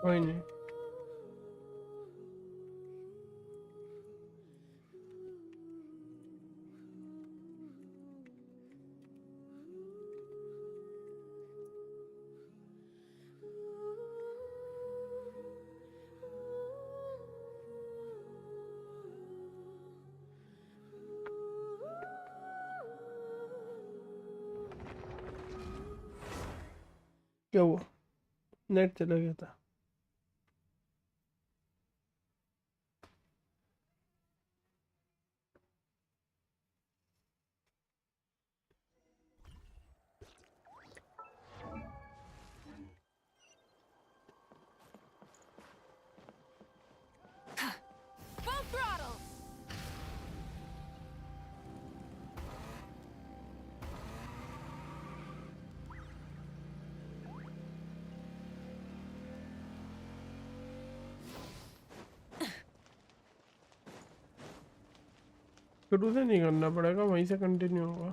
कोई नहीं। क्या हुआ? नेट चला गया था। Full throttle. शुरू से नहीं करना पड़ेगा, वहीं से कंटिन्यू होगा।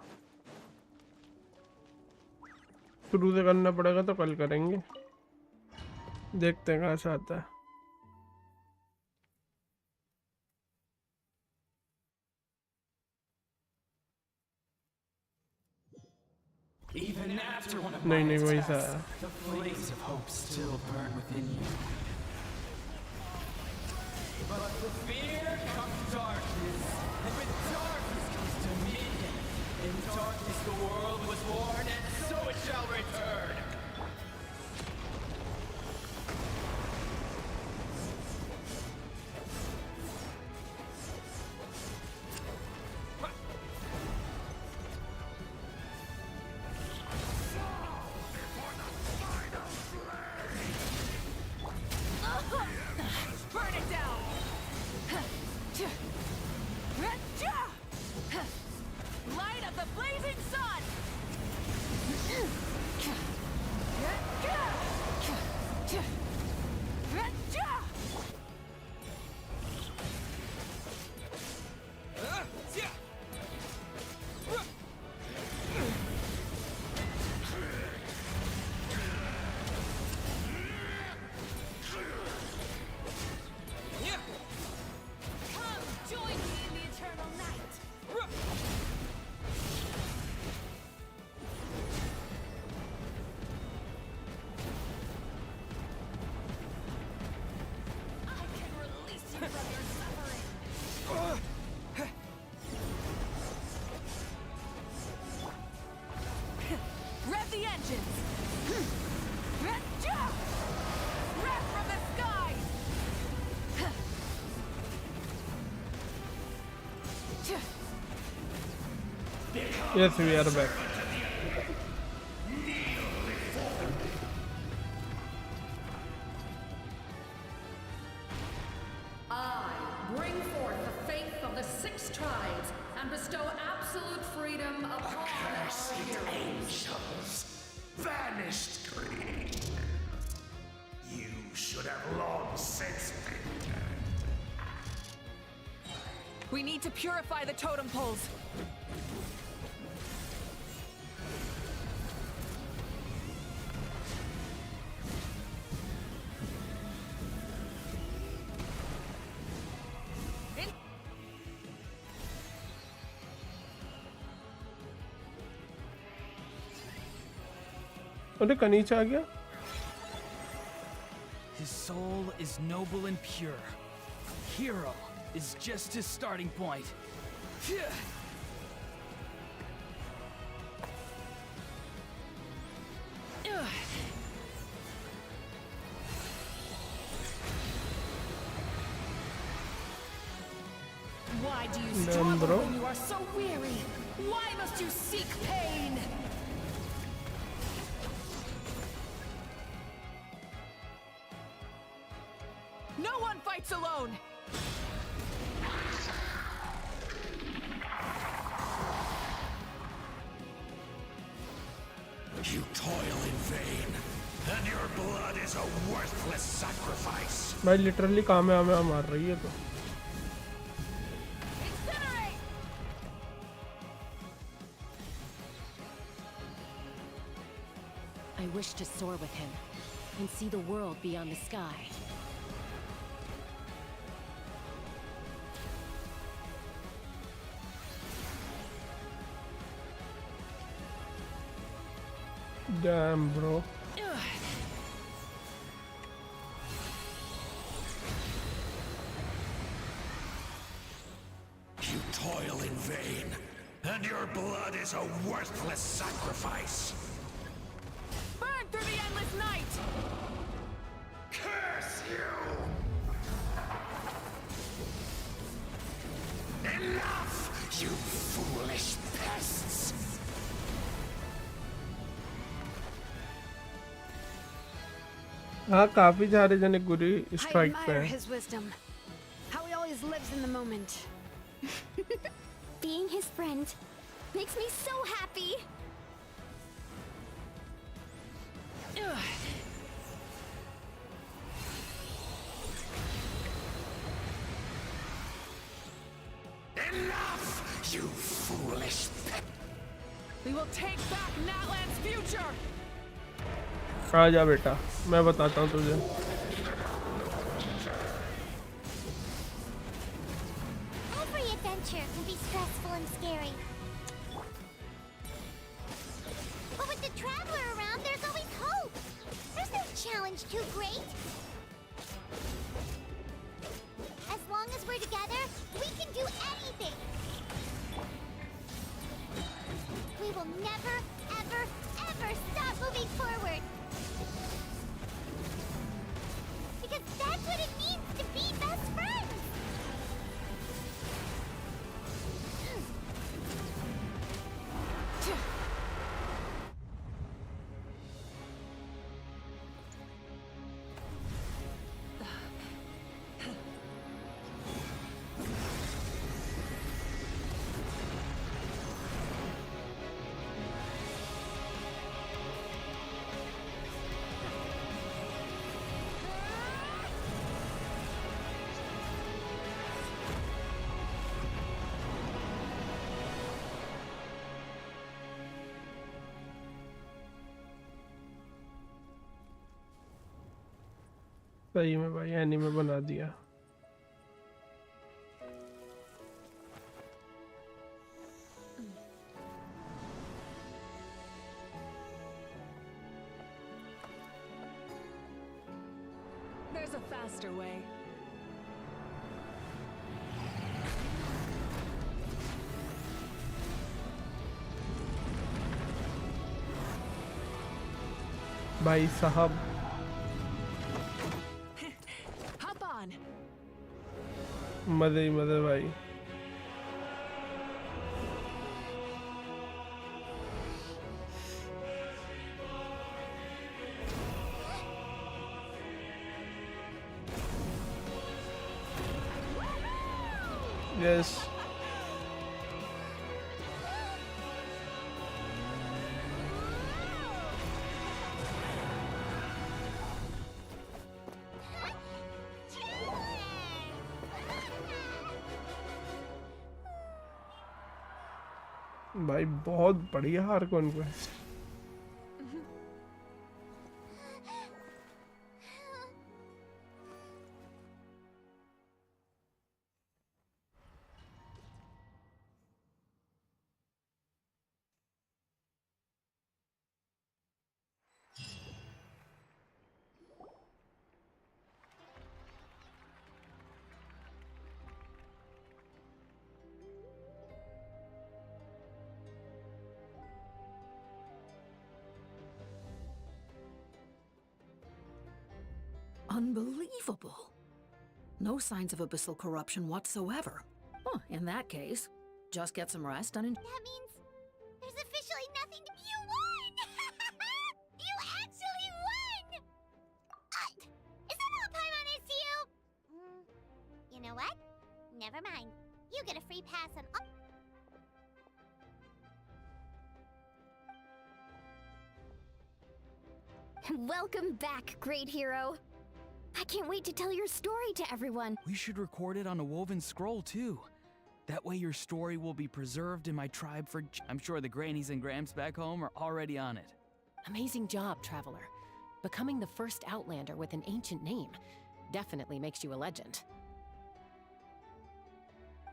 शुरू से करना पड़ेगा तो कल करेंगे, देखते हैं कहाँ से आता है। Even after one of नहीं my नहीं वही सा attacks, है। the flames of hope still burn within you. But with fear comes darkness, and with darkness comes dominion. In darkness the world was born, and so it shall return. Burn it down. Light of the blazing sun. Come join me in the eternal night. I can release you from your suffering. Rev the engines. Rev from the skies. Yes, we are back. I bring forth the faith of the 6 tribes and bestow absolute freedom upon Accursed our heroes. angels, vanished greed. You should have long since been dead. We need to purify the totem poles. अरे कनीच आ गया। His soul is noble and pure. Hero is just his starting point. Why do you Damn, struggle bro. when you are so weary? Why must you seek pain? No one fights alone! You toil in vain, and your blood is a worthless sacrifice. भाई literally काम में मार रही है तो। Incinerate! I wish to soar with him, and see the world beyond the sky. Damn, bro. You toil in vain, and your blood is a worthless sacrifice. Burn through the endless night! Curse you! Enough, you foolish pests! हाँ काफी सारे जने गुरी I strike पे admire हैं. his wisdom. How he always lives in the moment. Being his friend makes me so happy. Enough, you foolish pest! We will take back Natland's future! आ जा बेटा, मैं बताता हूँ तुझे. Every adventure can be stressful and scary. But with the traveler around, there's always hope. There's no challenge too great. As long as we're together, we can do anything. We will never, ever, ever stop moving forward. Because that's what it means to be best friends. सही में भाई anime बना दिया. There's a faster way. भाई साहब Hop on! मजे ही मजे भाई. Yes. भाई बहुत बढ़िया Arcon quest. Unbelievable. No signs of abyssal corruption whatsoever. Huh, in that case, just get some rest and That means there's officially nothing to... You won! You actually won! Is that all Paimon is to you? You know what? Never mind. You get a free pass on all... Welcome back, great hero. I can't wait to tell your story to everyone. We should record it on a woven scroll too. That way your story will be preserved in my tribe I'm sure the grannies and gramps back home are already on it. Amazing job, Traveler. Becoming the first Outlander with an ancient name definitely makes you a legend.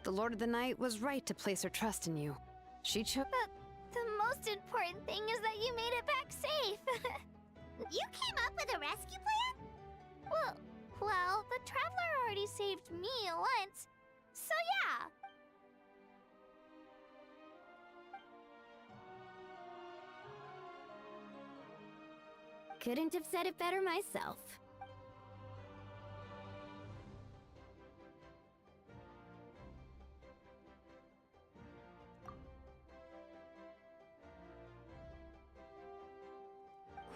The Lord of the Night was right to place her trust in you. She chose. But the most important thing is that you made it back safe. You came up with a rescue plan? Well, the Traveler already saved me once, so yeah. Couldn't have said it better myself.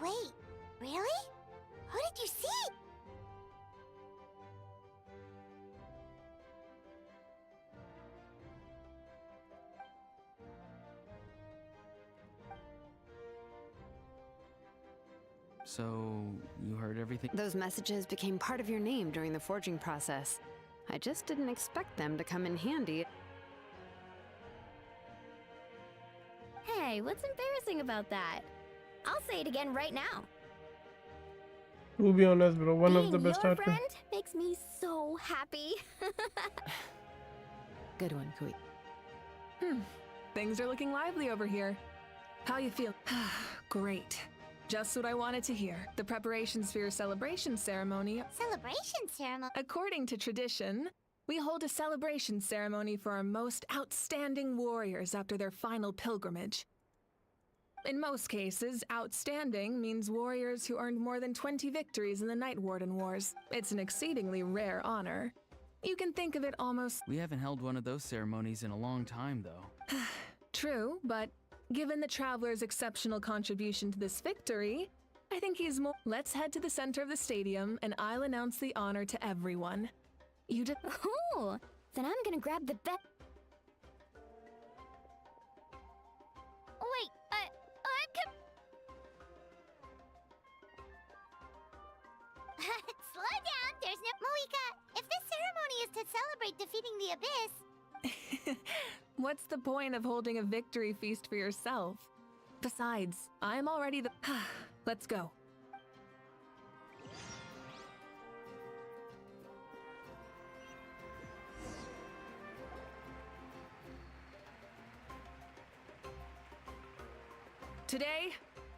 Wait, really? Who did you see? So, you heard everything? Those messages became part of your name during the forging process. I just didn't expect them to come in handy. Hey, what's embarrassing about that? I'll say it again right now. To be honest, bro, one of the Being best your artists. friend makes me so happy. Good one, Kui. Things are looking lively over here. How you feel? Great. Just what I wanted to hear. The preparations for your celebration ceremony. Celebration ceremony? According to tradition, we hold a celebration ceremony for our most outstanding warriors after their final pilgrimage. In most cases, outstanding means warriors who earned more than 20 victories in the Night Warden Wars. It's an exceedingly rare honor. You can think of it almost... We haven't held one of those ceremonies in a long time, though. True, but given the Traveler's exceptional contribution to this victory, I think he's more... Let's head to the center of the stadium, and I'll announce the honor to everyone. You did... Ooh, then I'm gonna grab the best... Wait, I'm Slow down, there's no... Mavuika, if this ceremony is to celebrate defeating the Abyss... What's the point of holding a victory feast for yourself? Besides, I'm already the... Let's go. Today,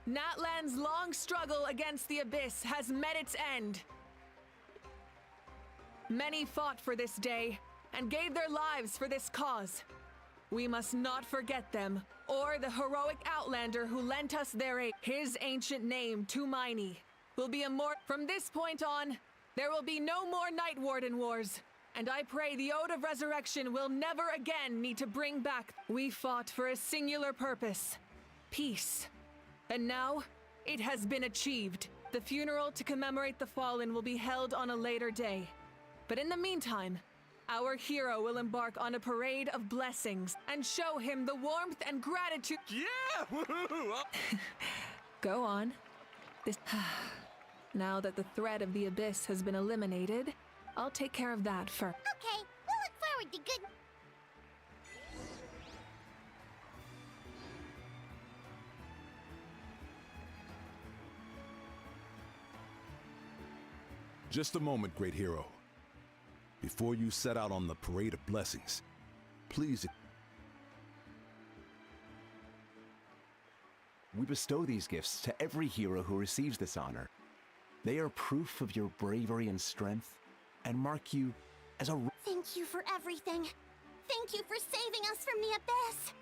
Natlan's long struggle against the Abyss has met its end. Many fought for this day and gave their lives for this cause. We must not forget them, or the heroic Outlander who lent us their aid. His ancient name, Tumaini, will be From this point on, there will be no more Night Warden Wars, and I pray the Ode of Resurrection will never again need to bring back. We fought for a singular purpose, peace. And now, it has been achieved. The funeral to commemorate the fallen will be held on a later day. But in the meantime, our hero will embark on a parade of blessings and show him the warmth and gratitude. Yeah! Go on. Now that the threat of the Abyss has been eliminated, I'll take care of that first. Okay, we'll look forward to good... Just a moment, great hero. Before you set out on the parade of blessings, please... We bestow these gifts to every hero who receives this honor. They are proof of your bravery and strength, and mark you as a... Thank you for everything. Thank you for saving us from the Abyss.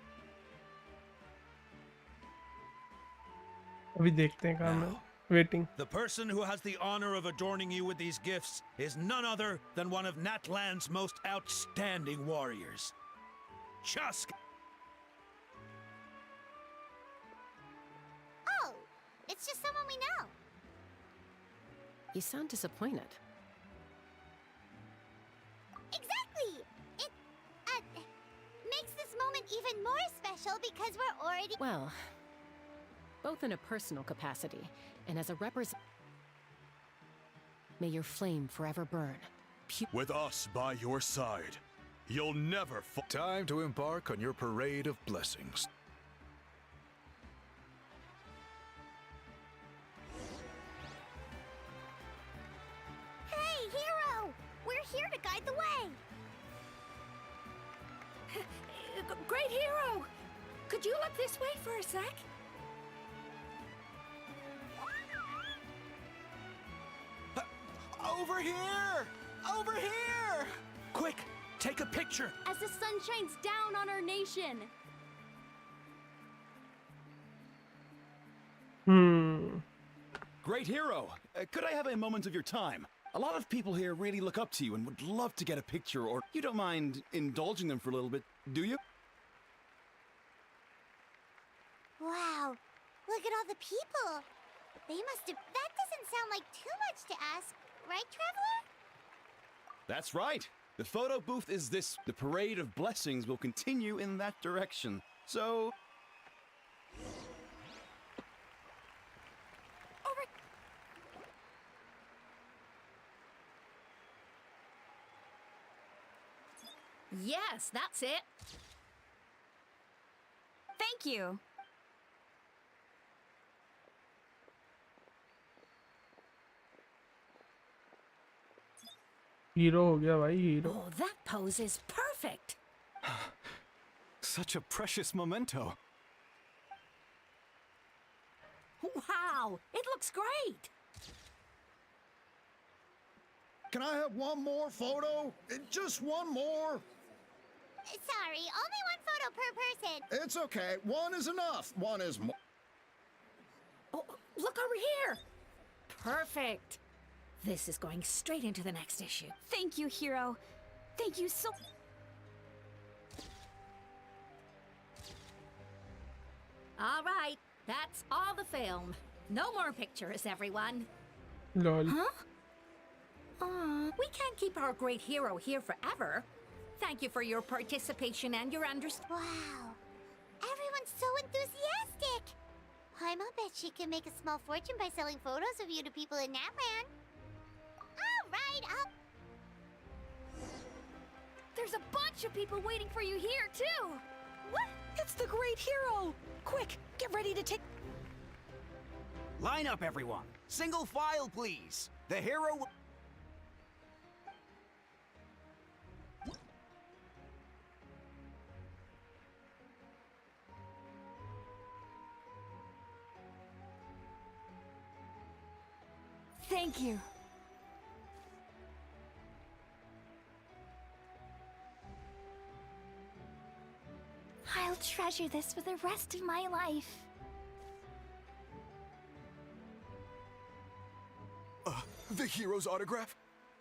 अभी देखते हैं काम है. Waiting. The person who has the honor of adorning you with these gifts is none other than one of Natlan's most outstanding warriors. Chusk! Oh, it's just someone we know. You sound disappointed. Exactly! It, makes this moment even more special because we're already... Well, both in a personal capacity and as a May your flame forever burn. With us by your side, you'll never fall. Time to embark on your parade of blessings. guide the way. Great hero! Could you look this way for a sec? Over here! Over here! Quick, take a picture. As the sun shines down on our nation. Great hero, could I have a moment of your time? A lot of people here really look up to you and would love to get a picture, or you don't mind indulging them for a little bit, do you? Wow, look at all the people. They must have... That doesn't sound like too much to ask, right, Traveler? That's right. The photo booth is this. The parade of blessings will continue in that direction. So... Yes, that's it. Thank you. Hero हो गया भाई hero. Oh, that pose is perfect. Such a precious memento. Wow, it looks great. Can I have one more photo? Just one more. Sorry, only one photo per person. It's okay. One is enough. One is more. Oh, look over here. Perfect. This is going straight into the next issue. Thank you, hero. Thank you so... All right, that's all the film. No more pictures, everyone. Lol. Huh? We can't keep our great hero here forever. Thank you for your participation and your understanding. Wow, everyone's so enthusiastic. Paimon bet she can make a small fortune by selling photos of you to people in Natland. All right, There's a bunch of people waiting for you here, too. What? It's the great hero! Quick, get ready to take... Line up, everyone. Single file, please. The hero will... Thank you. I'll treasure this for the rest of my life. The hero's autograph?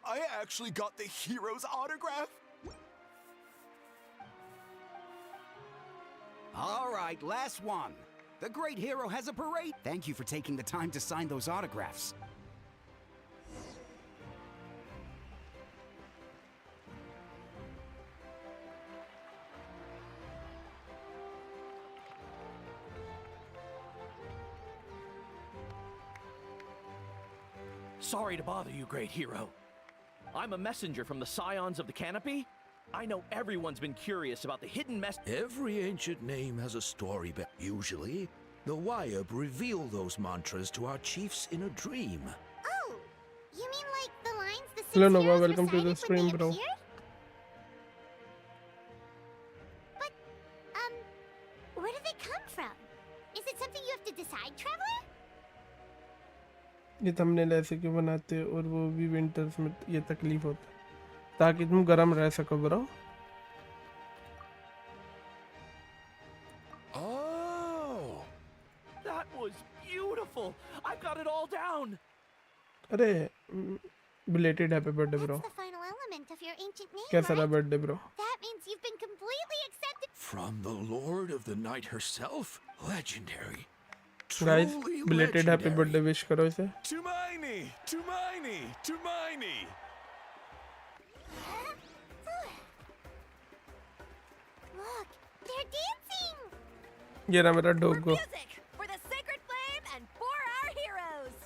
I actually got the hero's autograph? All right, last one. The great hero has a parade. Thank you for taking the time to sign those autographs. Sorry to bother you, great hero. I'm a messenger from the Scions of the Canopy. I know everyone's been curious about the hidden Every ancient name has a story, but usually, the Wayab reveal those mantras to our chiefs in a dream. Oh, you mean like the lines the six Hello Nova, heroes welcome to recited the when stream, they bro. appeared? But, where do they come from? Is it something you have to decide, Traveler? ये thumbnail ऐसे क्यों बनाते हैं और वो भी winters में ये तकलीफ होता है ताकि तुम गर्म रह सको bro. Oh, that was beautiful. I've got it all down. अरे belated happy birthday bro. That's the final element of your ancient name, कैसा रहा right? birthday bro? That means you've been completely accepted. From the Lord of the Night herself? Legendary. Guys, Truly belated happy legendary. birthday wish करो इसे. Tumaini! Tumaini! Tumaini! Look, they're dancing. ये रहा मेरा डोगो. Music for the sacred flame and for our heroes.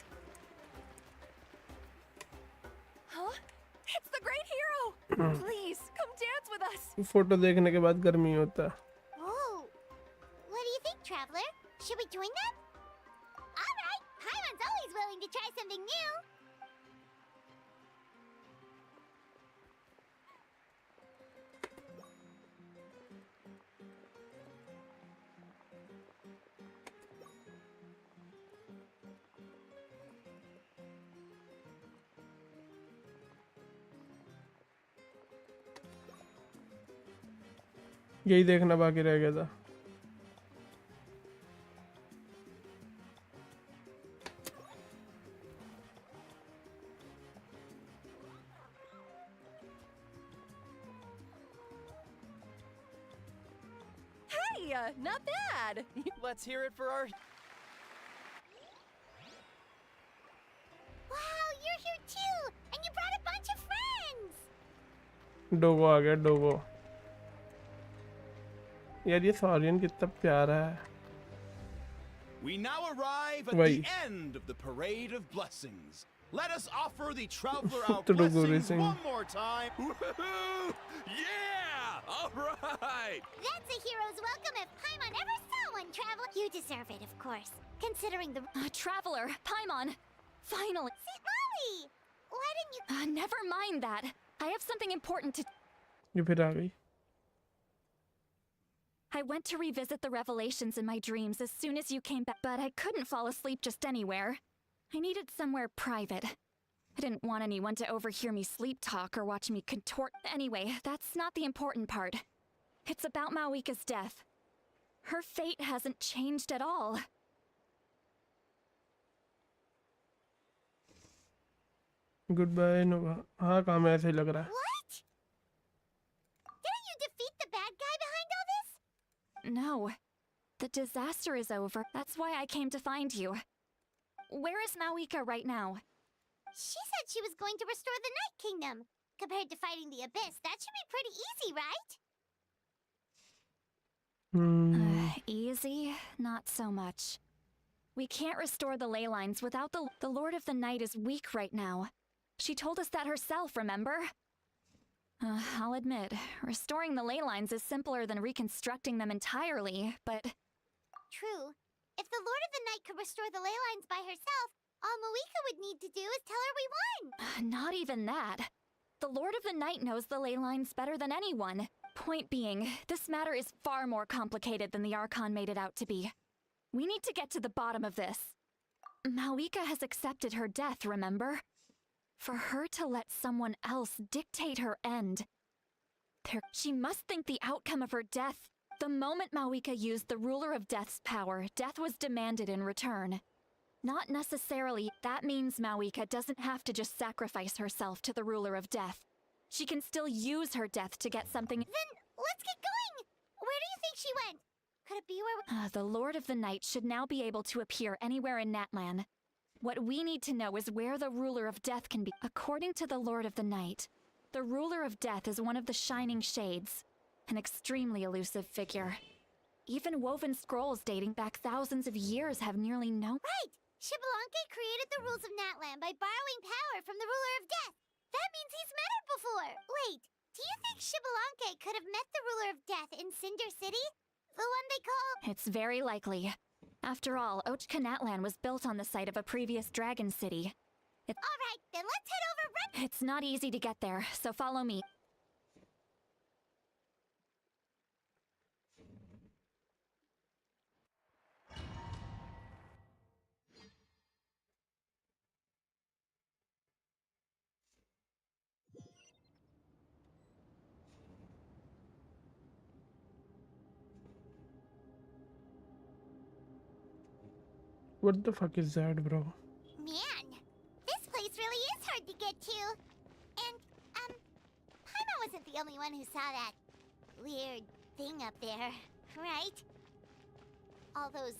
Huh? It's the great hero. Please, come dance with us. Photo देखने के बाद गर्मी होता है. Oh, what do you think, Traveler? Should we join them? All right, Paimon's always willing to try something new. यही देखना बाकी रह गया था। Hey, not bad. Let's hear it for our. Wow, you're here too! And you brought a bunch of friends! डोगो आ गया, डोगो। यार ये सॉरियन कितना प्यारा है। We now arrive at Wait. the end of the parade of blessings. Let us offer the traveler our To do blessings racing. one more time. Woohoo! Yeah! All right! That's a hero's welcome if Paimon ever saw one, traveler. You deserve it, of course. Considering the... Traveler, Paimon. Finally. See, Molly! Why didn't you... Never mind that. I have something important to... ये फिर आ गई। I went to revisit the revelations in my dreams as soon as you came back, but I couldn't fall asleep just anywhere. I needed somewhere private. I didn't want anyone to overhear me sleep talk or watch me contort. Anyway, that's not the important part. It's about Mauika's death. Her fate hasn't changed at all. Goodbye नोवा। हाँ काम ऐसे ही लग रहा है। What? Didn't you defeat the bad guy behind all this? No. The disaster is over. That's why I came to find you. Where is Mauika right now? She said she was going to restore the Night Kingdom. Compared to fighting the Abyss, that should be pretty easy, right? Easy? Not so much. We can't restore the ley lines without the Lord of the Night is weak right now. She told us that herself, remember? I'll admit, restoring the ley lines is simpler than reconstructing them entirely, but... True. If the Lord of the Night could restore the ley lines by herself, all Mavuika would need to do is tell her we won! Not even that. The Lord of the Night knows the ley lines better than anyone. Point being, this matter is far more complicated than the Archon made it out to be. We need to get to the bottom of this. Mavuika has accepted her death, remember? For her to let someone else dictate her end. She must think the outcome of her death. The moment Mavuika used the Ruler of Death's power, death was demanded in return. Not necessarily. That means Mavuika doesn't have to just sacrifice herself to the Ruler of Death. She can still use her death to get something. Then let's get going! Where do you think she went? Could it be where The Lord of the Night should now be able to appear anywhere in Natlan. What we need to know is where the Ruler of Death can be. According to the Lord of the Night, the Ruler of Death is one of the Shining Shades, an extremely elusive figure. Even woven scrolls dating back thousands of years have nearly no— Right! Shibalanke created the rules of Natlan by borrowing power from the Ruler of Death. That means he's met her before. Wait, do you think Shibalanke could have met the Ruler of Death in Cinder City? The one they call— It's very likely. After all, Ochka Natlan was built on the site of a previous dragon city. Alright, then let's head over right— It's not easy to get there, so follow me. What the fuck is that, bro? Man, this place really is hard to get to. And, Paimon wasn't the only one who saw that weird thing up there, right? All those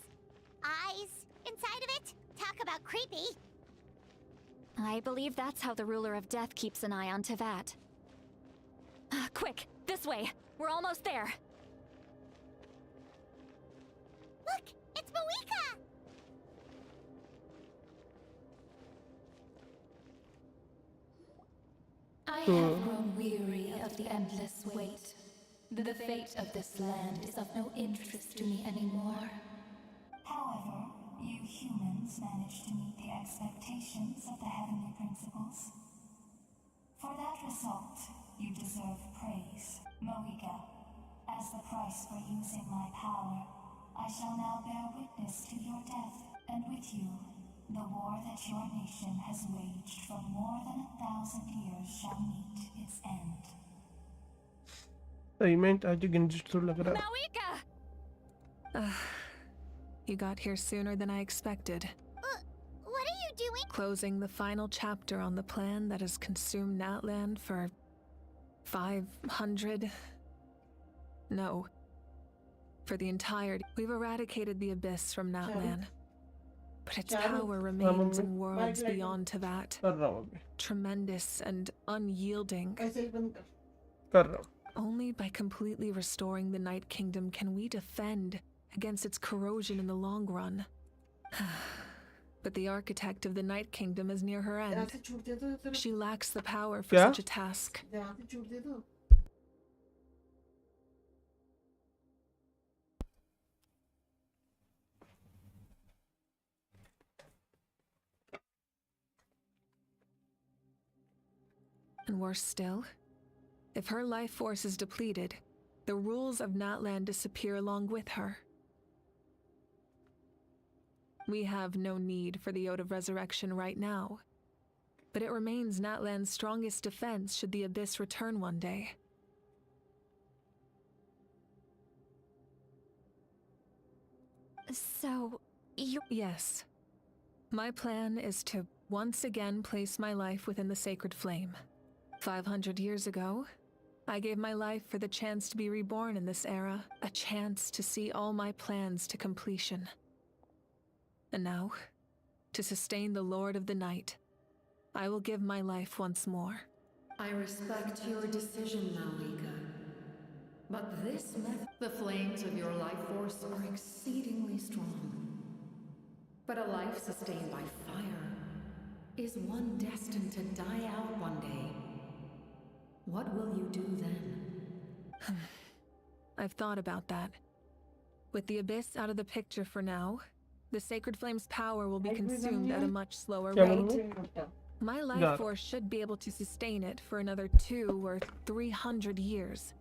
eyes inside of it? Talk about creepy. I believe that's how the Ruler of Death keeps an eye on Tevat. Quick, this way! We're almost there! Look, it's Mavuika! I have grown weary of the endless wait. The fate of this land is of no interest to me anymore. However, you humans managed to meet the expectations of the heavenly principles. For that result, you deserve praise. Mavuika, as the price for using my power, I shall now bear witness to your death, and with you, the war that your nation has waged for more than 1,000 years shall meet its end. सही में आज गेंजिन तो लग रहा. Mavuika! You got here sooner than I expected. What are you doing? Closing the final chapter on the plan that has consumed Natland for 500... No. For the entirety. We've eradicated the Abyss from Natland. But its power remains in worlds beyond to that. Tremendous and unyielding. Only by completely restoring the Night Kingdom can we defend against its corrosion in the long run. But the architect of the Night Kingdom is near her end. She lacks the power for such a task. And worse still, if her life force is depleted, the rules of Natland disappear along with her. We have no need for the Ode of Resurrection right now, but it remains Natland's strongest defense should the Abyss return one day. So, you... Yes. My plan is to once again place my life within the sacred flame. 500 years ago, I gave my life for the chance to be reborn in this era, a chance to see all my plans to completion. And now, to sustain the Lord of the Night, I will give my life once more. I respect your decision, Mavuika. But this the flames of your life force are exceedingly strong. But a life sustained by fire is one destined to die out one day. What will you do then? I've thought about that. With the Abyss out of the picture for now, the Sacred Flame's power will be consumed at a much slower rate. My life force should be able to sustain it for another 200 or 300 years.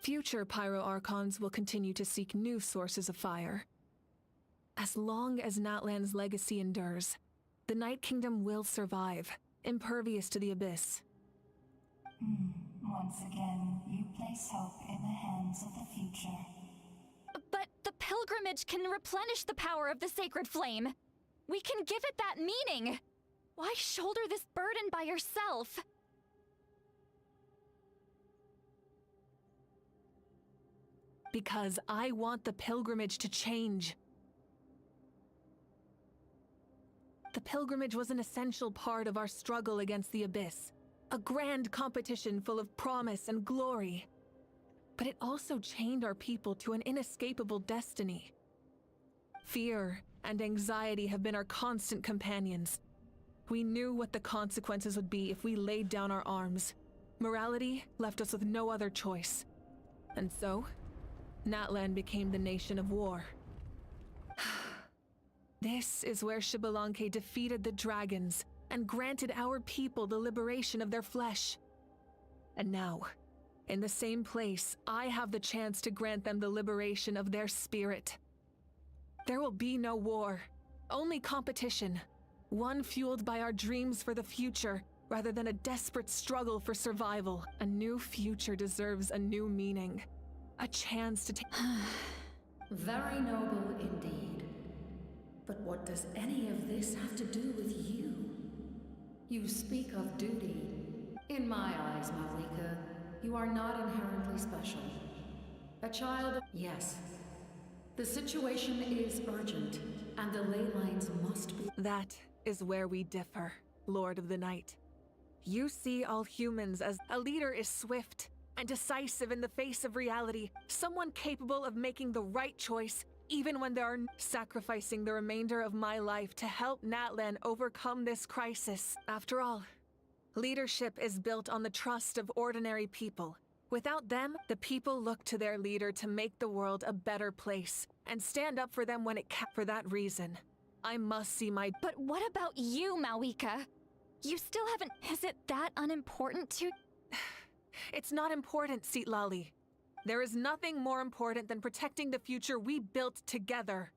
Future Pyro-Archons will continue to seek new sources of fire. As long as Natland's legacy endures, the Night Kingdom will survive, impervious to the Abyss. Once again, you place hope in the hands of the future. But the pilgrimage can replenish the power of the sacred flame. We can give it that meaning. Why shoulder this burden by yourself? Because I want the pilgrimage to change. The pilgrimage was an essential part of our struggle against the Abyss. A grand competition full of promise and glory. But it also chained our people to an inescapable destiny. Fear and anxiety have been our constant companions. We knew what the consequences would be if we laid down our arms. Morality left us with no other choice. And so, Natland became the nation of war. This is where Xbalanque defeated the dragons and granted our people the liberation of their flesh. And now, in the same place, I have the chance to grant them the liberation of their spirit. There will be no war, only competition. One fueled by our dreams for the future, rather than a desperate struggle for survival. A new future deserves a new meaning. A chance to take... Very noble indeed. But what does any of this have to do with you? You speak of duty. In my eyes, Mavuika, you are not inherently special. A child of... Yes. The situation is urgent, and the ley lines must be... That is where we differ, Lord of the Night. You see all humans as a leader is swift and decisive in the face of reality, someone capable of making the right choice even when there are sacrificing the remainder of my life to help Natlan overcome this crisis. After all, leadership is built on the trust of ordinary people. Without them, the people look to their leader to make the world a better place and stand up for them when it can. For that reason, I must see my— But what about you, Mavuika? You still haven't— Is it that unimportant to— It's not important, Citlali. There is nothing more important than protecting the future we built together.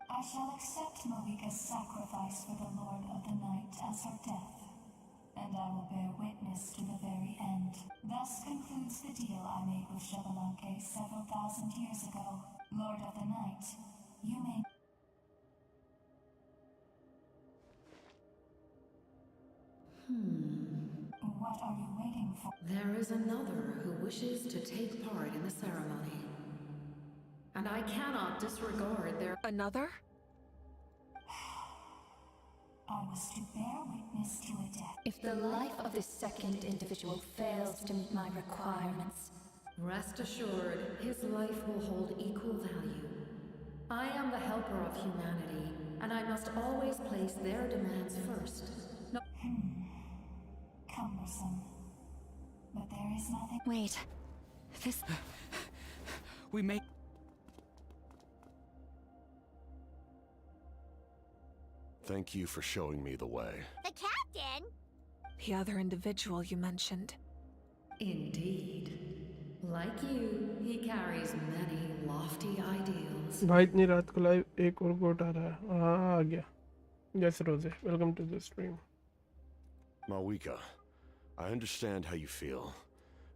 I shall accept Mavika's sacrifice for the Lord of the Night as her death, and I will bear witness to the very end. Thus concludes the deal I made with Xbalanque several thousand years ago. Lord of the Night, you may... What are you waiting for? There is another who wishes to take part in the ceremony. And I cannot disregard their— Another? I was to bear witness to a death. If the life of this second individual fails to meet my requirements, rest assured, his life will hold equal value. I am the helper of humanity, and I must always place their demands first. No. Cumbersome. But there is nothing— Wait. This— We may— Thank you for showing me the way. The captain? The other individual you mentioned. Indeed. Like you, he carries many lofty ideals. भाई इतनी रात को live एक और गोट आ रहा है हाँ आ गया Yes Rose welcome to the stream Mavuika, I understand how you feel,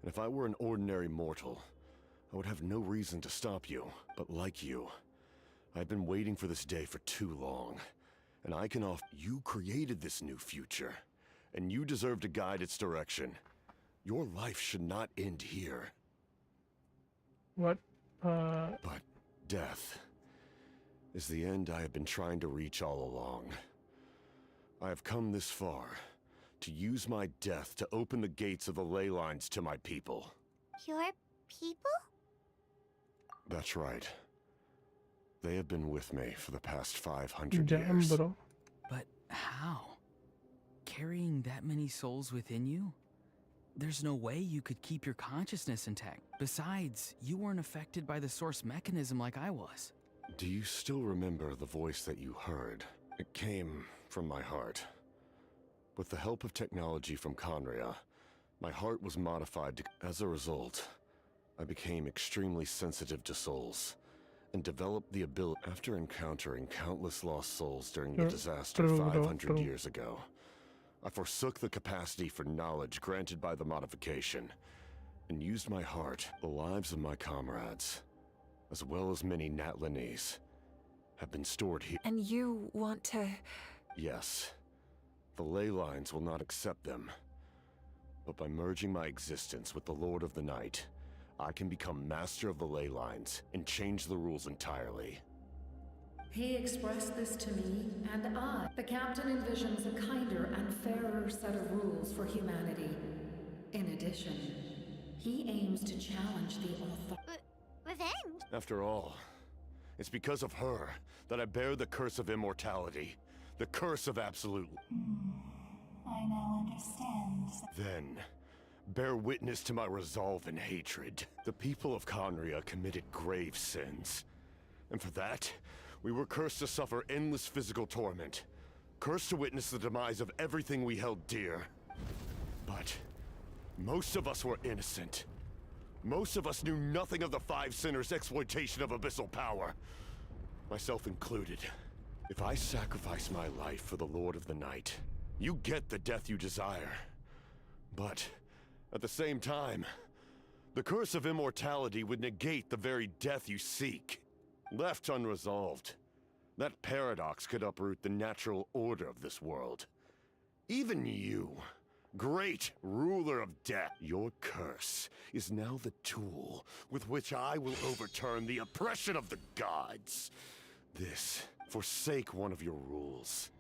and if I were an ordinary mortal, I would have no reason to stop you. But like you, I've been waiting for this day for too long, and I can offer— You created this new future, and you deserve to guide its direction. Your life should not end here. What? But death is the end I have been trying to reach all along. I have come this far to use my death to open the gates of the ley lines to my people. Your people? That's right. They have been with me for the past 500 Damn, years. bro. But how? Carrying that many souls within you? There's no way you could keep your consciousness intact. Besides, you weren't affected by the source mechanism like I was. Do you still remember the voice that you heard? It came from my heart. With the help of technology from Conria, my heart was modified to— As a result, I became extremely sensitive to souls, and developed the ability— After encountering countless lost souls during the disaster 500 years ago, I forsook the capacity for knowledge granted by the modification, and used my heart. The lives of my comrades, as well as many Natlanese, have been stored here. And you want to— Yes. The ley lines will not accept them. But by merging my existence with the Lord of the Night, I can become master of the ley lines and change the rules entirely. He expressed this to me, and I, the captain, envisions a kinder and fairer set of rules for humanity. In addition, he aims to challenge the author— Revenge? After all, it's because of her that I bear the curse of immortality. The curse of absolute— I now understand. Then, bear witness to my resolve and hatred. The people of Conria committed grave sins. And for that, we were cursed to suffer endless physical torment. Cursed to witness the demise of everything we held dear. But most of us were innocent. Most of us knew nothing of the Five Sinners' exploitation of abyssal power. Myself included. If I sacrifice my life for the Lord of the Night, you get the death you desire. But at the same time, the curse of immortality would negate the very death you seek. Left unresolved, that paradox could uproot the natural order of this world. Even you, great ruler of death, your curse is now the tool with which I will overturn the oppression of the gods. this. Forsake one of your rules.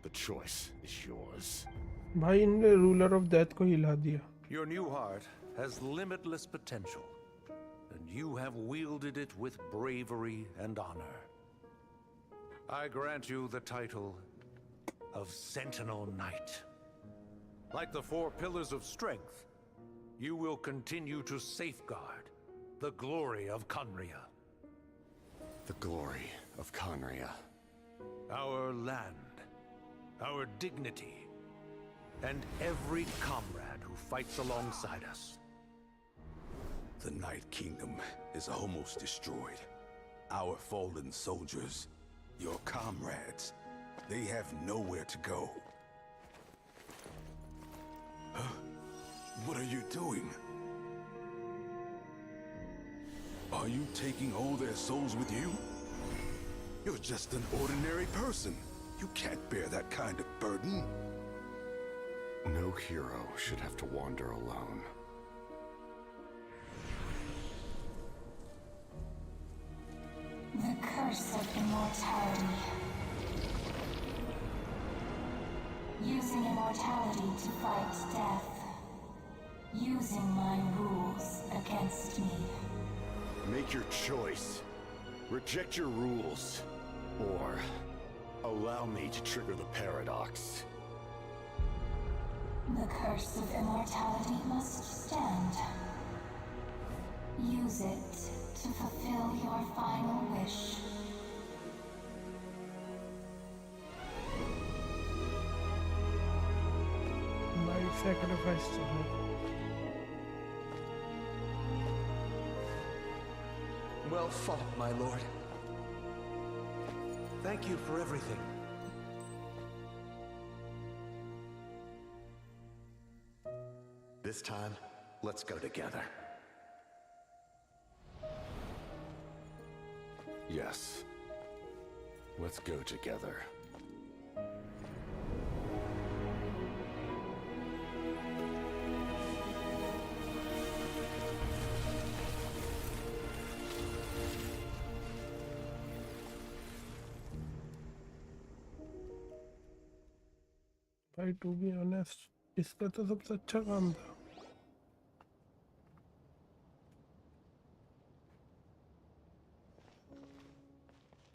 The choice is yours. भाई इनने ruler of death को हिला दिया. Your new heart has limitless potential, and you have wielded it with bravery and honor. I grant you the title of Sentinel Knight. Like the 4 pillars of strength, you will continue to safeguard the glory of Conria. The glory of Conria. Our land, our dignity, and every comrade who fights alongside us. The Night Kingdom is almost destroyed. Our fallen soldiers, your comrades, they have nowhere to go. Huh? What are you doing? Are you taking all their souls with you? You're just an ordinary person. You can't bear that kind of burden. No hero should have to wander alone. The curse of immortality. Using immortality to fight death. Using my rules against me. Make your choice. Reject your rules. Or allow me to trigger the paradox. The curse of immortality must stand. Use it to fulfill your final wish. My sacrifice to her. Well fought, my lord. Thank you for everything. This time, let's go together. Yes. Let's go together. भाई to be honest इसका तो सबसे अच्छा काम था.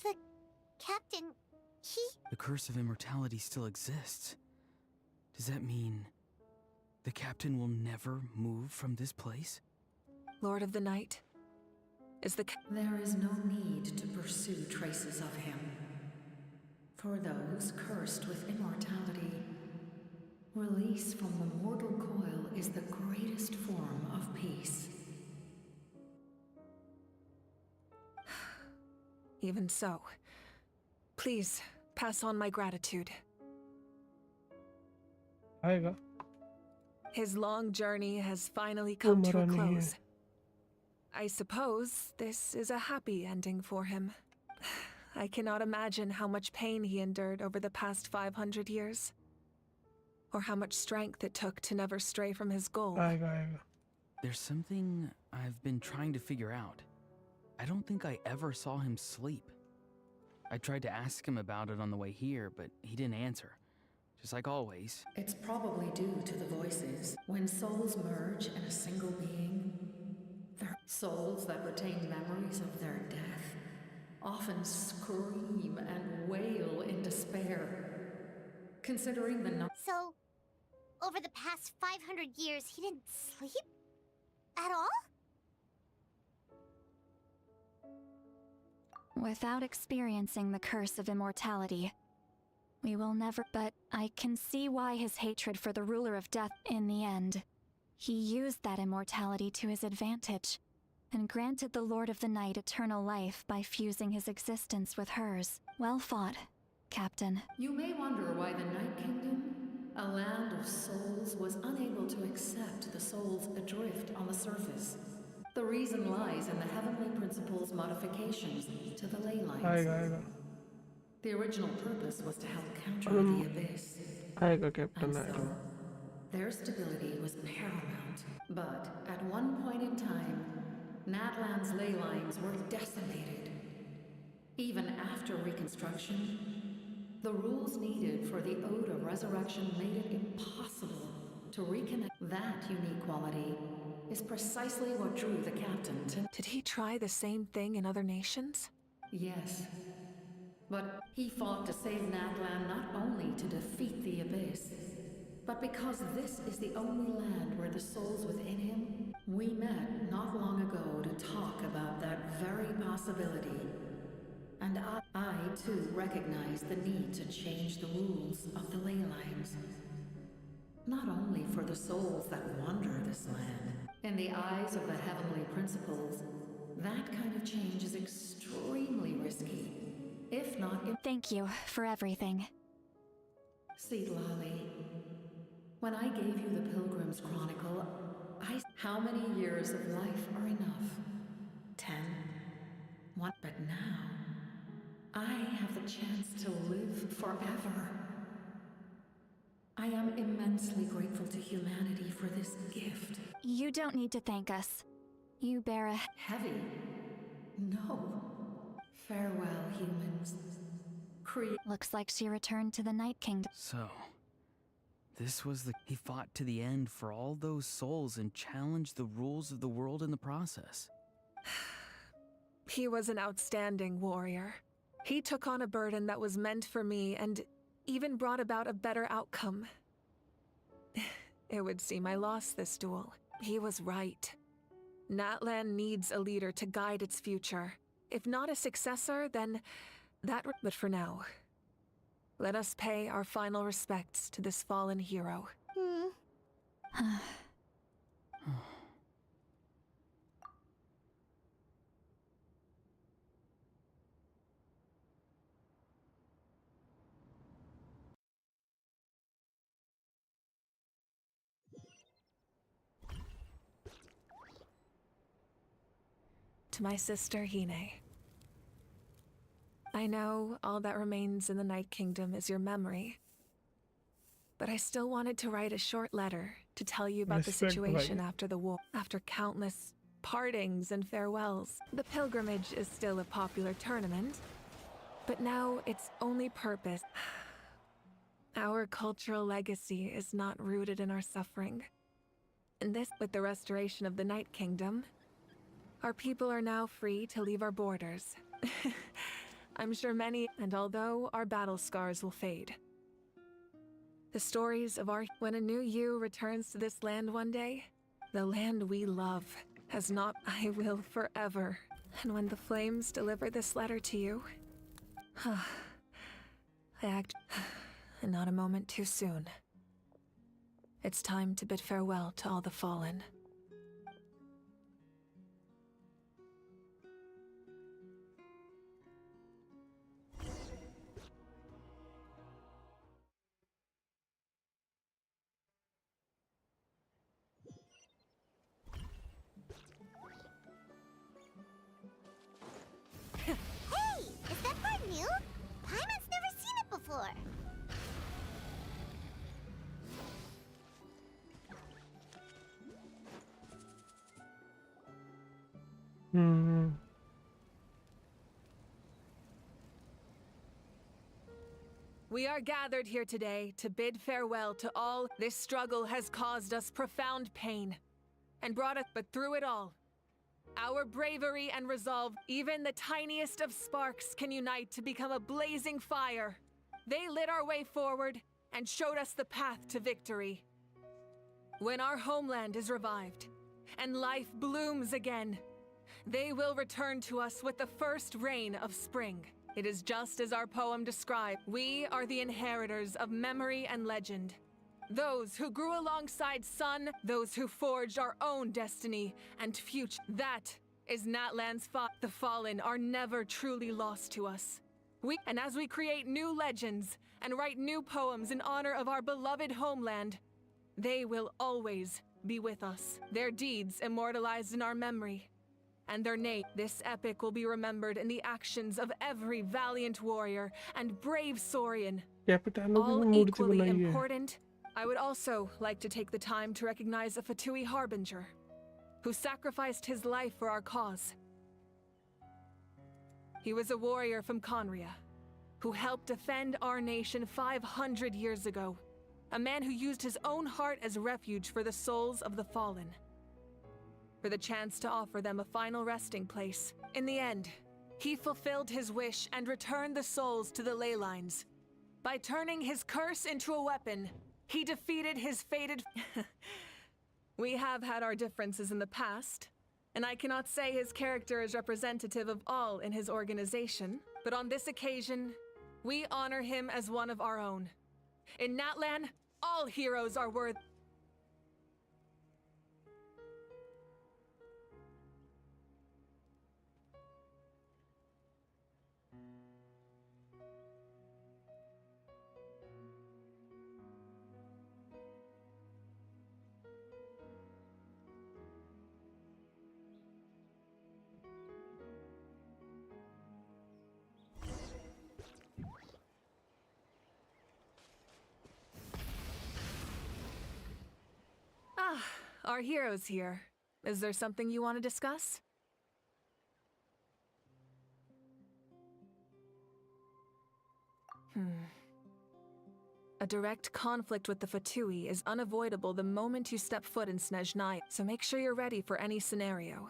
The captain, he... The curse of immortality still exists. Does that mean the captain will never move from this place? Lord of the Night, is the... There is no need to pursue traces of him. For those cursed with immortality, release from the mortal coil is the greatest form of peace. Even so, please pass on my gratitude. आएगा. His long journey has finally come to a मरा नहीं है. close. I suppose this is a happy ending for him. I cannot imagine how much pain he endured over the past 500 years. Or how much strength it took to never stray from his goal. आएगा. There's something I've been trying to figure out. I don't think I ever saw him sleep. I tried to ask him about it on the way here, but he didn't answer. Just like always. It's probably due to the voices. When souls merge in a single being, their souls that retain memories of their death often scream and wail in despair. Considering the So, over the past 500 years, he didn't sleep? At all? Without experiencing the curse of immortality, we will never. But I can see why his hatred for the ruler of death in the end. He used that immortality to his advantage, and granted the Lord of the Night eternal life by fusing his existence with hers. Well fought, Captain. You may wonder why the Night Kingdom, a land of souls, was unable to accept the souls adrift on the surface. The reason lies in the Heavenly Principle's modifications to the ley lines. आएगा. The original purpose was to help counter the abyss. आएगा Captain And आएगा. so, their stability was paramount. But at one point in time, Natlan's ley lines were decimated. Even after reconstruction, the rules needed for the Ode of Resurrection made it impossible to reconnect. That unique quality is precisely what drew the captain to... Did he try the same thing in other nations? Yes. But he fought to save Natlan not only to defeat the Abyss, but because this is the only land where the souls within him... We met not long ago to talk about that very possibility. And I too recognize the need to change the rules of the ley lines. Not only for the souls that wander this land. In the eyes of the heavenly principles, that kind of change is extremely risky. If not... Thank you for everything. See, Lolly, when I gave you the Pilgrim's Chronicle, how many years of life are enough? 10? 1? But now, I have the chance to live forever. I am immensely grateful to humanity for this gift. You don't need to thank us. You bear a... Heavy? No. Farewell, humans. Looks like she returned to the Night Kingdom. So, this was the... He fought to the end for all those souls and challenged the rules of the world in the process. He was an outstanding warrior. He took on a burden that was meant for me and even brought about a better outcome. It would seem I lost this duel. He was right. Natlan needs a leader to guide its future. If not a successor, then that... But for now, let us pay our final respects to this fallen hero. To my sister Hine. I know all that remains in the Night Kingdom is your memory, but I still wanted to write a short letter to tell you about the situation after the war. After countless partings and farewells, the pilgrimage is still a popular tournament, but now its only purpose... Our cultural legacy is not rooted in our suffering. And this, with the restoration of the Night Kingdom, our people are now free to leave our borders. I'm sure many, and although our battle scars will fade, the stories of our... When a new you returns to this land one day, the land we love has not... I will forever. And when the flames deliver this letter to you, I act... and not a moment too soon. It's time to bid farewell to all the fallen. Hey! Is that part new? Paimon's never seen it before. We are gathered here today to bid farewell to all. This struggle has caused us profound pain and brought us, but through it all, our bravery and resolve, even the tiniest of sparks, can unite to become a blazing fire. They lit our way forward and showed us the path to victory. When our homeland is revived and life blooms again, they will return to us with the first rain of spring. It is just as our poem described. We are the inheritors of memory and legend. Those who grew alongside sun, those who forged our own destiny and future. That is Natlan's The fallen are never truly lost to us. And as we create new legends and write new poems in honor of our beloved homeland, they will always be with us. Their deeds immortalized in our memory. And their name. This epic will be remembered in the actions of every valiant warrior and brave Saurian. All equally important. I would also like to take the time to recognize a Fatui Harbinger, who sacrificed his life for our cause. He was a warrior from Conria, who helped defend our nation 500 years ago. A man who used his own heart as refuge for the souls of the fallen. For the chance to offer them a final resting place. In the end, he fulfilled his wish and returned the souls to the ley lines. By turning his curse into a weapon, he defeated his fated... We have had our differences in the past, and I cannot say his character is representative of all in his organization, but on this occasion, we honor him as one of our own. In Natlan, all heroes are worth... Ah, our hero's here. Is there something you want to discuss? A direct conflict with the Fatui is unavoidable the moment you step foot in Snezhnaya, so make sure you're ready for any scenario.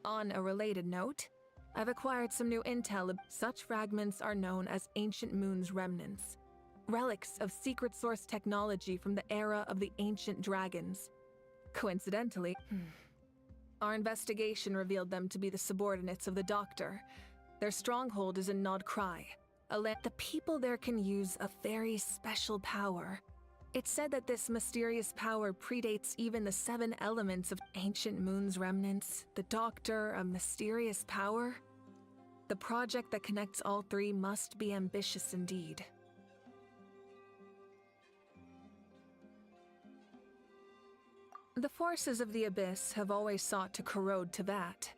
On a related note, I've acquired some new intel. Such fragments are known as Ancient Moon's remnants. Relics of secret source technology from the era of the ancient dragons. Coincidentally, our investigation revealed them to be the subordinates of the Doctor. Their stronghold is in Nod Cry. The people there can use a very special power. It's said that this mysterious power predates even the 7 elements of Ancient Moon's remnants. The Doctor, a mysterious power? The project that connects all 3 must be ambitious indeed. The forces of the Abyss have always sought to corrode Tevat.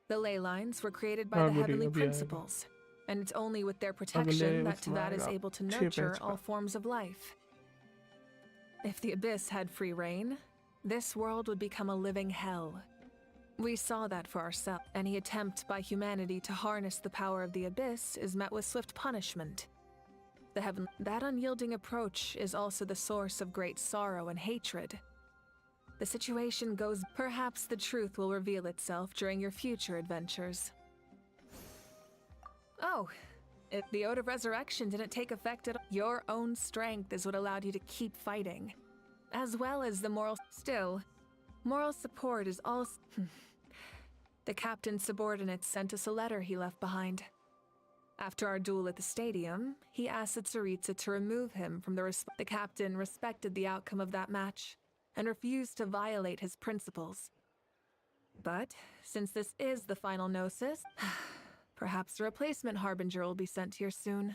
The ley lines were created by the heavenly principles, and it's only with their protection that Tevat is able to nurture all forms of life. If the Abyss had free reign, this world would become a living hell. We saw that for ourselves. Any attempt by humanity to harness the power of the Abyss is met with swift punishment. That unyielding approach is also the source of great sorrow and hatred. The situation goes... Perhaps the truth will reveal itself during your future adventures. Oh, if the Ode of Resurrection didn't take effect at all, your own strength is what allowed you to keep fighting. As well as the moral... Still, moral support is also... The captain's subordinates sent us a letter he left behind. After our duel at the stadium, he asked the Tsaritsa to remove him from the... The captain respected the outcome of that match and refused to violate his principles. But, since this is the final gnosis, perhaps a replacement harbinger will be sent here soon.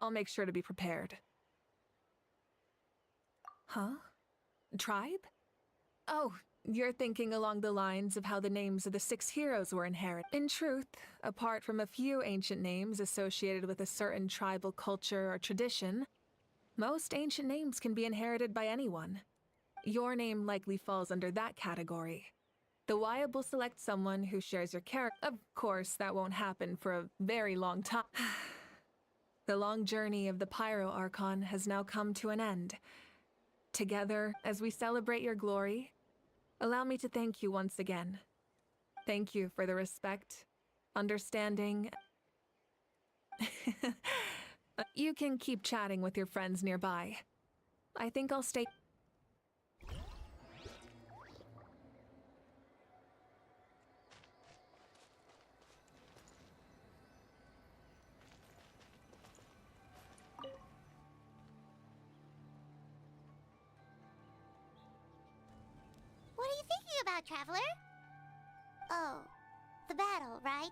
I'll make sure to be prepared. Huh? Tribe? Oh, you're thinking along the lines of how the names of the 6 heroes were inherited. In truth, apart from a few ancient names associated with a certain tribal culture or tradition, most ancient names can be inherited by anyone. Your name likely falls under that category. The Wyab will select someone who shares your character. Of course, that won't happen for a very long time. The long journey of the Pyro Archon has now come to an end. Together, as we celebrate your glory, allow me to thank you once again. Thank you for the respect, understanding... You can keep chatting with your friends nearby. I think I'll stay... What are you thinking about, Traveler? Oh, the battle, right?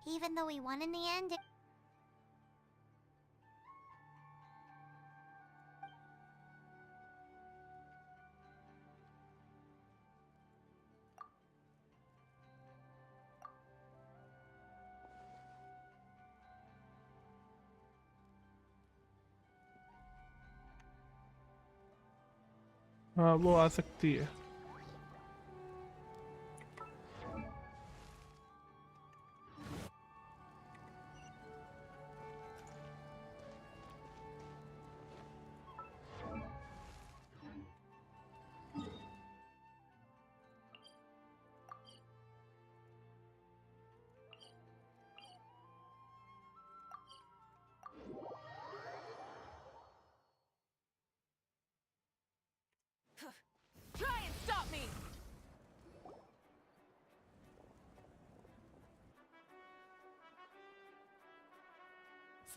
Even though we won in the end, हाँ वो आ सकती है.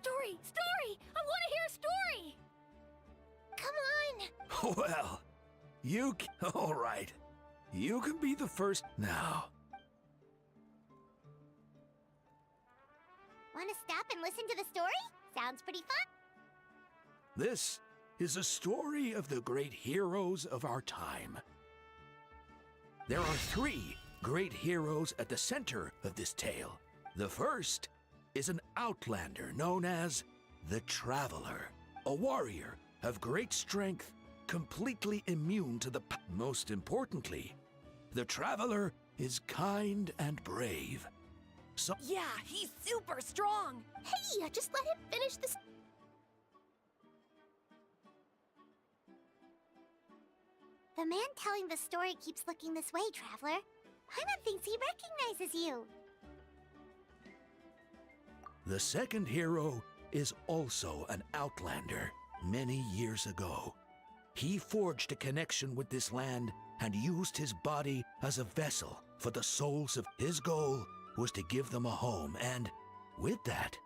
Story! Story! I want to hear a story! Come on! Well, all right. You can be the first now. Want to stop and listen to the story? Sounds pretty fun. This is a story of the great heroes of our time. There are 3 great heroes at the center of this tale. The first is an outlander known as the Traveler, a warrior of great strength, completely immune to the most importantly, the Traveler is kind and brave. So yeah, he's super strong! Hey, just let him finish this. The man telling the story keeps looking this way, Traveler. Paimon thinks he recognizes you. the second hero is also an outlander. Many years ago, he forged a connection with this land and used his body as a vessel for the souls of his goal was to give them a home, and with that,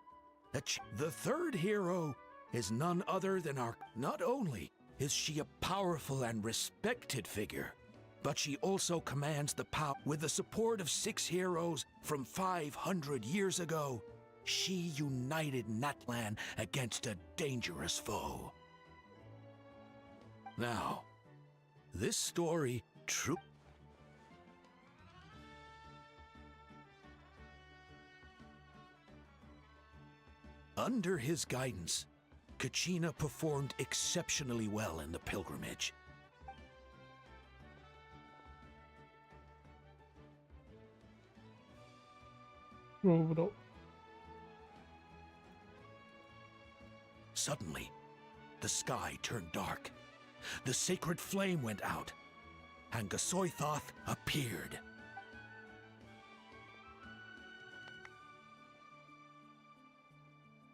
the third hero is none other than our... Not only is she a powerful and respected figure, but she also commands the power. With the support of 6 heroes from 500 years ago, she united Natlan against a dangerous foe. Now, this story true. Under his guidance, Kachina performed exceptionally well in the pilgrimage. Bro. Suddenly, the sky turned dark. The sacred flame went out, and Gasoithoth appeared.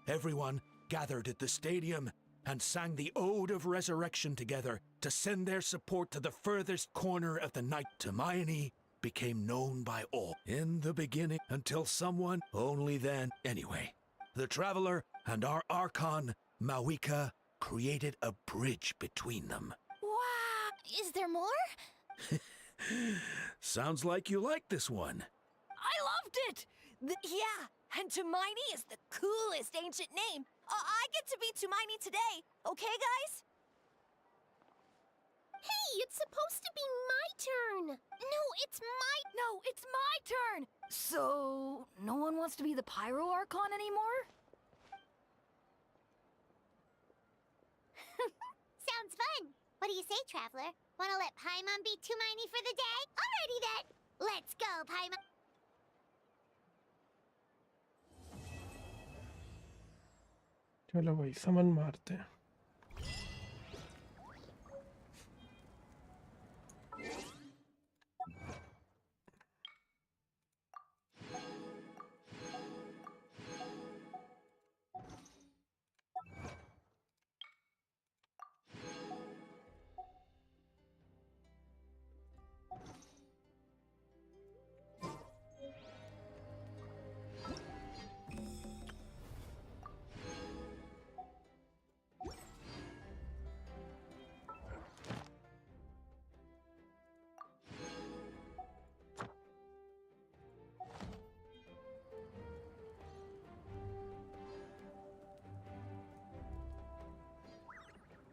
Everyone gathered at the stadium and sang the Ode of Resurrection together to send their support to the furthest corner of the night. Hermione became known by all. In the beginning, until someone, only then. Anyway, the Traveler and our Archon, Mavuika, created a bridge between them. Wow! Is there more? Sounds like you like this one. I loved it! Yeah, and Tumaini is the coolest ancient name. I get to be Tumaini today, okay, guys? Hey, it's supposed to be my turn. No, it's my turn. So, no one wants to be the Pyro Archon anymore? Sounds fun. What do you say, Traveler? Wanna let Paimon be Tumaini for the day? Alrighty then. Let's go, Paimon. चलो भाई समन मारते हैं.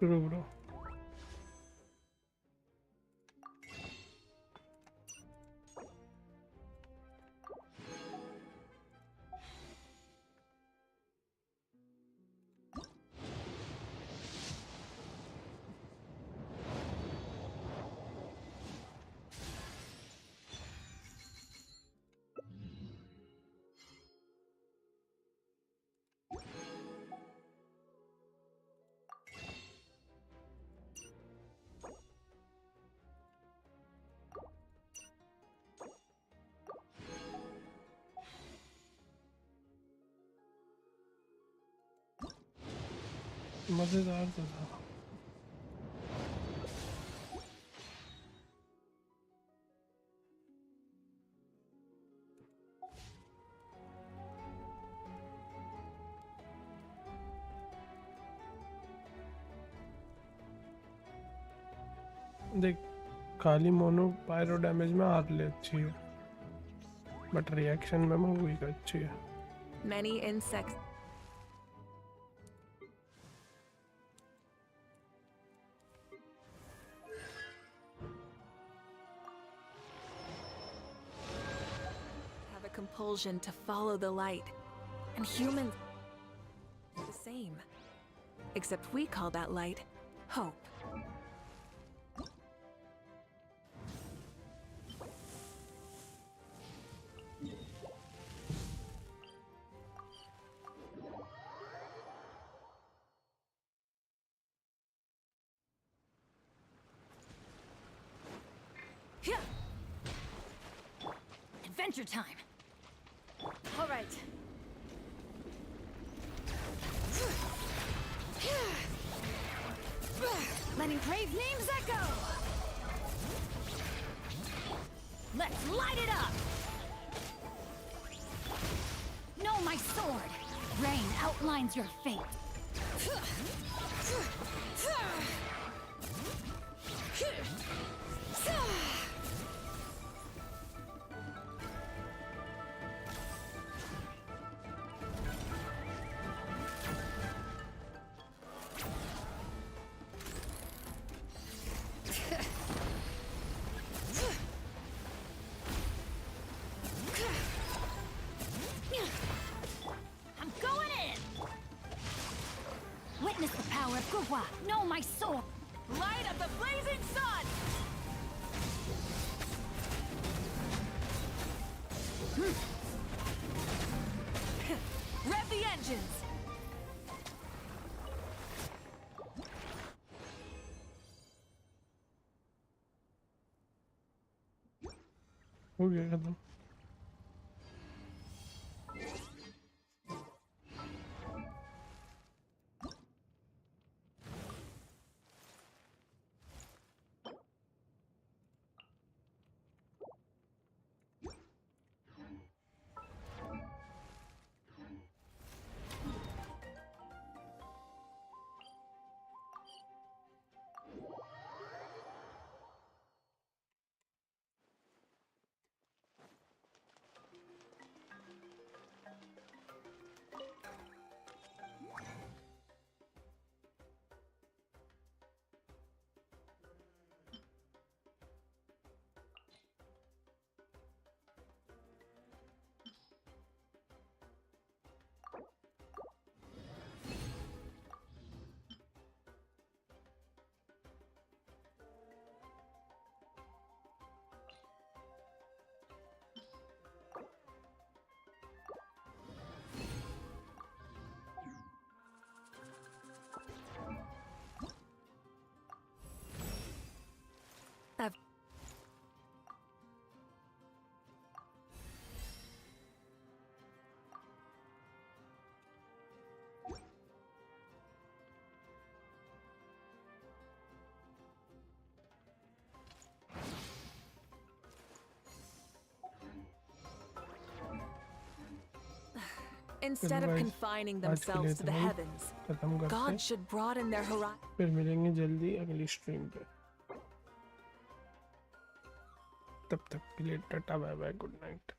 Bro. मजेदार तो था. देख खाली mono pyro damage में आर्ले अच्छी है बट रिएक्शन में मवुइका अच्छी है. Many insects. Have a compulsion to follow the light. And humans the same. Except we call that light hope. Adventure time. All right. Letting brave names echo. Let's light it up. Know my sword. Rain outlines your fate. I'm going in. Witness the power of Gugwa. Know my sword. Light of the blazing sun! Rev the engines! हो गया खत्म. Instead of confining themselves to the heavens, God should broaden their horizon. फिर मिलेंगे जल्दी अगली stream पे. तब तक के लिए ta ta bye bye good night.